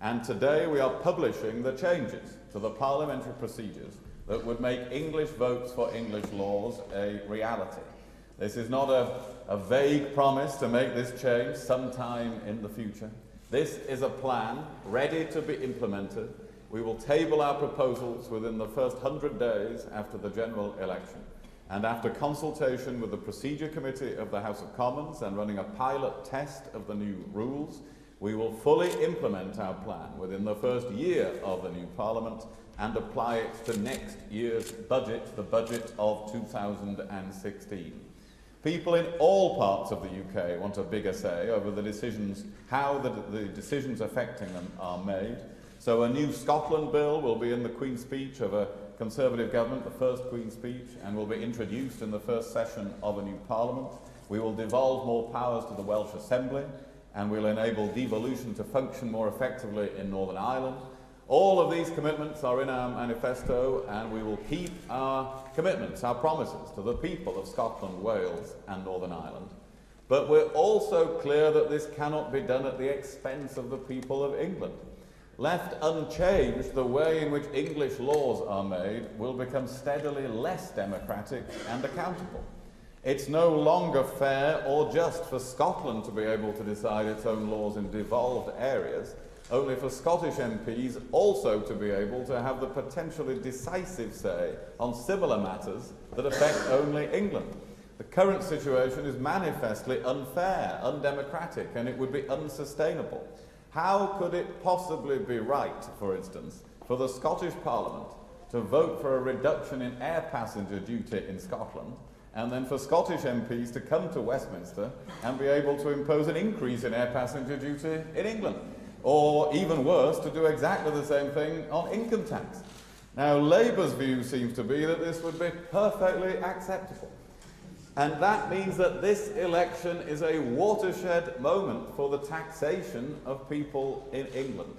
And today we are publishing the changes to the parliamentary procedures that would make English votes for English laws a reality. This is not a vague promise to make this change sometime in the future. This is a plan ready to be implemented. We will table our proposals within the first 100 days after the general election. And after consultation with the Procedure Committee of the House of Commons and running a pilot test of the new rules, we will fully implement our plan within the first year of the new Parliament and apply it to next year's budget, the budget of 2016. People in all parts of the UK want a bigger say over the decisions, how the decisions affecting them are made. So a new Scotland bill will be in the Queen's Speech of a Conservative government, the first Queen's Speech, and will be introduced in the first session of a new Parliament. We will devolve more powers to the Welsh Assembly, and we'll enable devolution to function more effectively in Northern Ireland. All of these commitments are in our manifesto, and we will keep our commitments, our promises to the people of Scotland, Wales and Northern Ireland. But we're also clear that this cannot be done at the expense of the people of England. Left unchanged, the way in which English laws are made will become steadily less democratic and accountable. It's no longer fair or just for Scotland to be able to decide its own laws in devolved areas, only for Scottish MPs also to be able to have the potentially decisive say on similar matters that affect only England. The current situation is manifestly unfair, undemocratic, and it would be unsustainable. How could it possibly be right, for instance, for the Scottish Parliament to vote for a reduction in air passenger duty in Scotland, and then for Scottish MPs to come to Westminster and be able to impose an increase in air passenger duty in England? Or, even worse, to do exactly the same thing on income tax. Now, Labour's view seems to be that this would be perfectly acceptable. And that means that this election is a watershed moment for the taxation of people in England.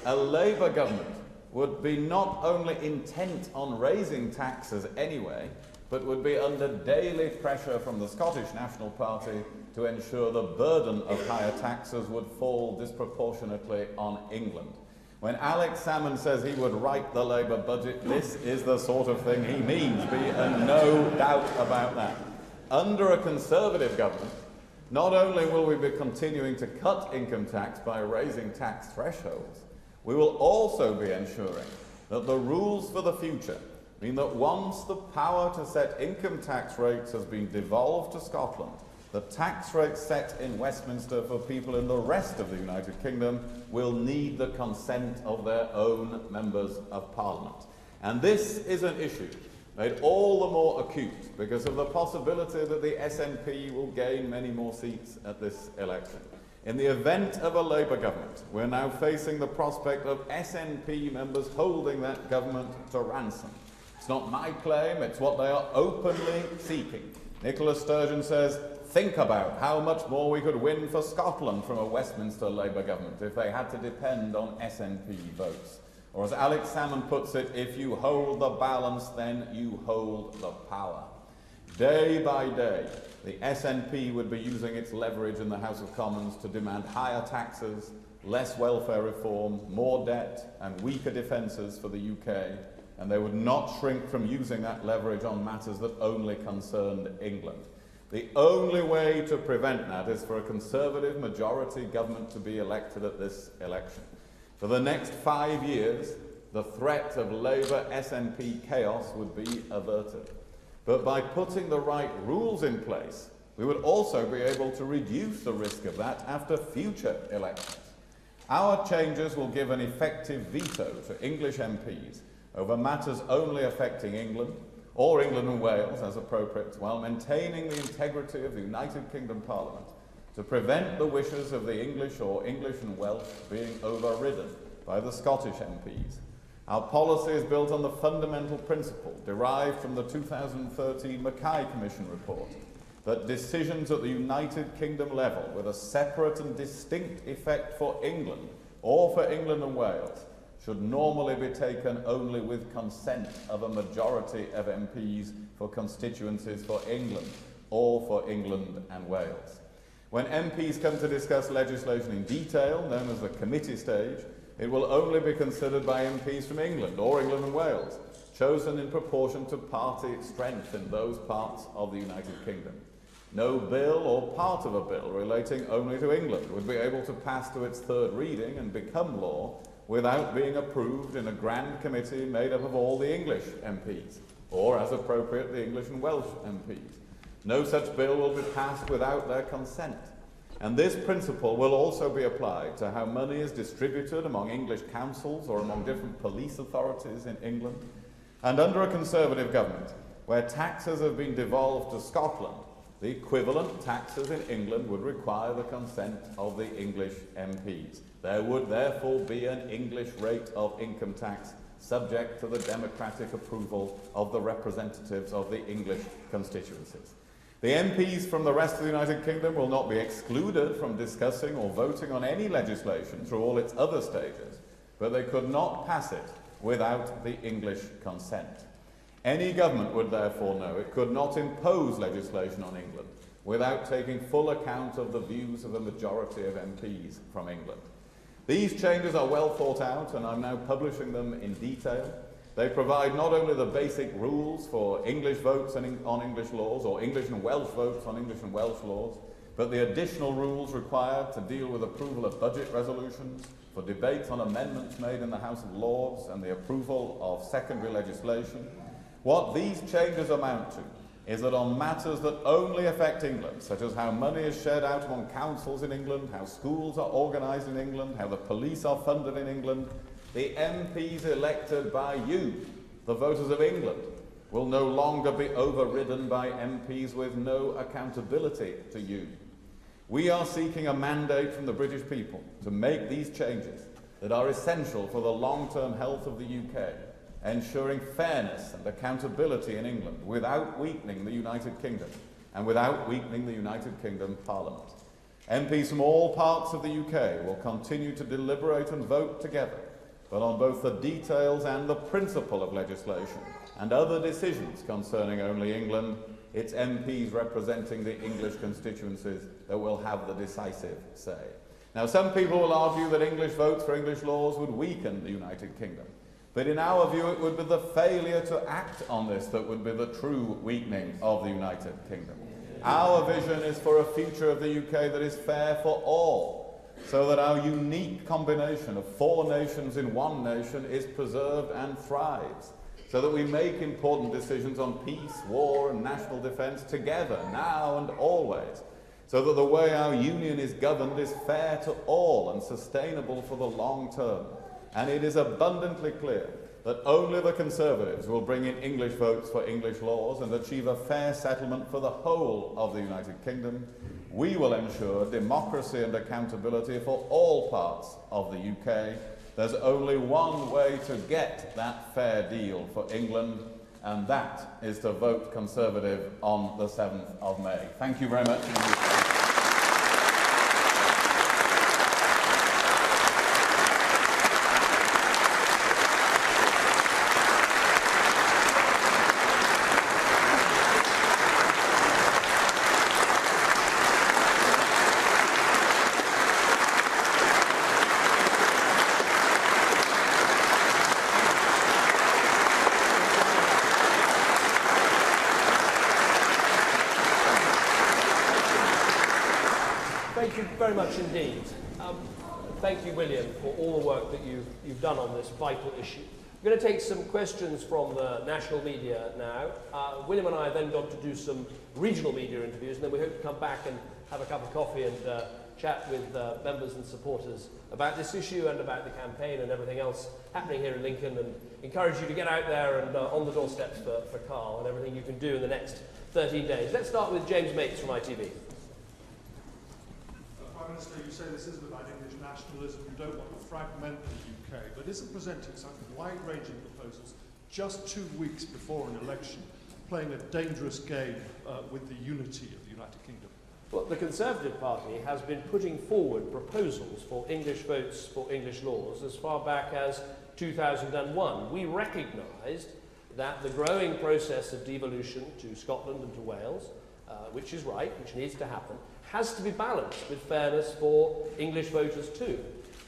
A Labour government would be not only intent on raising taxes anyway, but would be under daily pressure from the Scottish National Party to ensure the burden of higher taxes would fall disproportionately on England. When Alex Salmond says he would write the Labour budget, this is the sort of thing he means, be no doubt about that. Under a Conservative government, not only will we be continuing to cut income tax by raising tax thresholds, we will also be ensuring that the rules for the future mean that once the power to set income tax rates has been devolved to Scotland, the tax rates set in Westminster for people in the rest of the United Kingdom will need the consent of their own members of Parliament. And this is an issue made all the more acute because of the possibility that the SNP will gain many more seats at this election. In the event of a Labour government, we're now facing the prospect of SNP members holding that government to ransom. It's not my claim, it's what they are openly seeking. Nicola Sturgeon says, think about how much more we could win for Scotland from a Westminster Labour government if they had to depend on SNP votes. Or as Alex Salmond puts it, if you hold the balance, then you hold the power. Day by day, the SNP would be using its leverage in the House of Commons to demand higher taxes, less welfare reform, more debt, and weaker defences for the UK, and they would not shrink from using that leverage on matters that only concerned England. The only way to prevent that is for a Conservative majority government to be elected at this election. For the next 5 years, the threat of Labour SNP chaos would be averted. But by putting the right rules in place, we would also be able to reduce the risk of that after future elections. Our changes will give an effective veto to English MPs over matters only affecting England, or England and Wales as appropriate, while maintaining the integrity of the United Kingdom Parliament to prevent the wishes of the English or English and Welsh being overridden by the Scottish MPs. Our policy is built on the fundamental principle derived from the 2013 Mackay Commission report that decisions at the United Kingdom level with a separate and distinct effect for England or for England and Wales should normally be taken only with consent of a majority of MPs for constituencies for England or for England and Wales. When MPs come to discuss legislation in detail, known as the committee stage, it will only be considered by MPs from England or England and Wales, chosen in proportion to party strength in those parts of the United Kingdom. No bill or part of a bill relating only to England would be able to pass to its third reading and become law without being approved in a grand committee made up of all the English MPs, or, as appropriate, the English and Welsh MPs. No such bill will be passed without their consent. And this principle will also be applied to how money is distributed among English councils or among different police authorities in England. And under a Conservative government, where taxes have been devolved to Scotland, the equivalent taxes in England would require the consent of the English MPs. There would therefore be an English rate of income tax subject to the democratic approval of the representatives of the English constituencies. The MPs from the rest of the United Kingdom will not be excluded from discussing or voting on any legislation through all its other stages, but they could not pass it without the English consent. Any government would therefore know it could not impose legislation on England without taking full account of the views of a majority of MPs from England. These changes are well thought out, and I'm now publishing them in detail. They provide not only the basic rules for English votes on English laws, or English and Welsh votes on English and Welsh laws, but the additional rules required to deal with approval of budget resolutions, for debates on amendments made in the House of Lords, and the approval of secondary legislation. What these changes amount to is that on matters that only affect England, such as how money is shared out among councils in England, how schools are organised in England, how the police are funded in England, the MPs elected by you, the voters of England, will no longer be overridden by MPs with no accountability to you. We are seeking a mandate from the British people to make these changes that are essential for the long-term health of the UK, ensuring fairness and accountability in England without weakening the United Kingdom and without weakening the United Kingdom Parliament. MPs from all parts of the UK will continue to deliberate and vote together, but on both the details and the principle of legislation and other decisions concerning only England, it's MPs representing the English constituencies that will have the decisive say. Now, some people will argue that English votes for English laws would weaken the United Kingdom. But in our view, it would be the failure to act on this that would be the true weakening of the United Kingdom. Our vision is for a future of the UK that is fair for all, so that our unique combination of four nations in one nation is preserved and thrives, so that we make important decisions on peace, war, and national defence together, now and always, so that the way our union is governed is fair to all and sustainable for the long term. And it is abundantly clear that only the Conservatives will bring in English votes for English laws and achieve a fair settlement for the whole of the United Kingdom. We will ensure democracy and accountability for all parts of the UK. There's only one way to get that fair deal for England, and that is to vote Conservative on the 7th of May. Thank you very much. Thank you very much indeed. Thank you, William, for all the work that you've done on this vital issue. We're going to take some questions from the national media now. William and I are then going to do some regional media interviews, and then we hope to come back and have a cup of coffee and chat with members and supporters about this issue and about the campaign and everything else happening here in Lincoln, and encourage you to get out there and on the doorsteps for Carl and everything you can do in the next 13 days. Let's start with James Mates from ITV. Prime Minister, you say this isn't about English nationalism, you don't want to fragment the UK, but isn't presenting such wide-ranging proposals just 2 weeks before an election playing a dangerous game with the unity of the United Kingdom? Well, the Conservative Party has been putting forward proposals for English votes for English laws as far back as 2001. We recognised that the growing process of devolution to Scotland and to Wales, which is right, which needs to happen, has to be balanced with fairness for English voters too.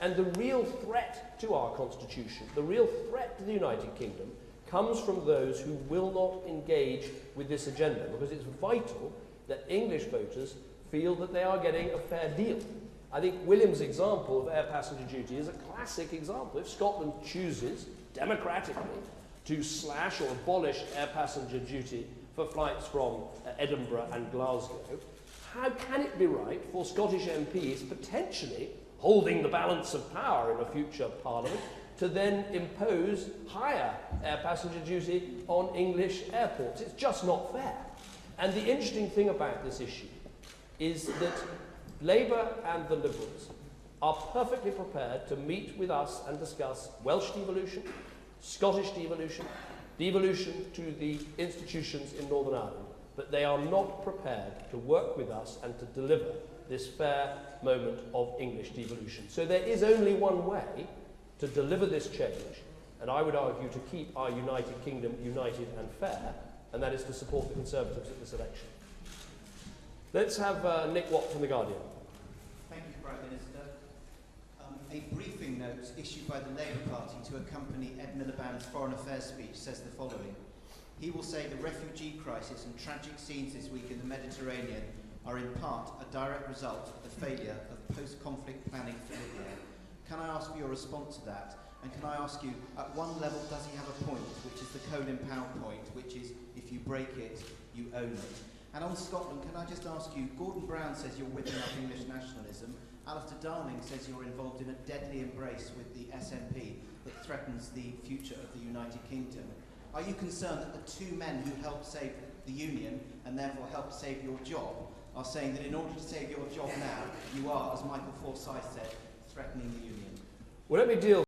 And the real threat to our constitution, the real threat to the United Kingdom, comes from those who will not engage with this agenda, because it's vital that English voters feel that they are getting a fair deal. I think William's example of air passenger duty is a classic example. If Scotland chooses democratically to slash or abolish air passenger duty for flights from Edinburgh and Glasgow, how can it be right for Scottish MPs potentially holding the balance of power in a future parliament to then impose higher air passenger duty on English airports? It's just not fair. And the interesting thing about this issue is that Labour and the Liberals are perfectly prepared to meet with us and discuss Welsh devolution, Scottish devolution, devolution to the institutions in Northern Ireland, but they are not prepared to work with us and to deliver this fair moment of English devolution. So there is only one way to deliver this change, and I would argue to keep our United Kingdom united and fair, and that is to support the Conservatives at this election. Let's have Nick Watt from The Guardian. Thank you, Prime Minister. A briefing note issued by the Labour Party to accompany Ed Miliband's Foreign Affairs speech says the following. He will say the refugee crisis and tragic scenes this week in the Mediterranean are in part a direct result of the failure of post-conflict planning for Libya. Can I ask for your response to that? And can I ask you, at one level, does he have a point, which is the Colin Powell point, which is, if you break it, you own it? And on Scotland, can I just ask you, Gordon Brown says you're whipping up English nationalism. Alistair Darling says you're involved in a deadly embrace with the SNP that threatens the future of the United Kingdom. Are you concerned that the two men who helped save the Union, and therefore helped save your job, are saying that in order to save your job now, you are, as Michael Forsyth said, threatening the Union? Well, let me deal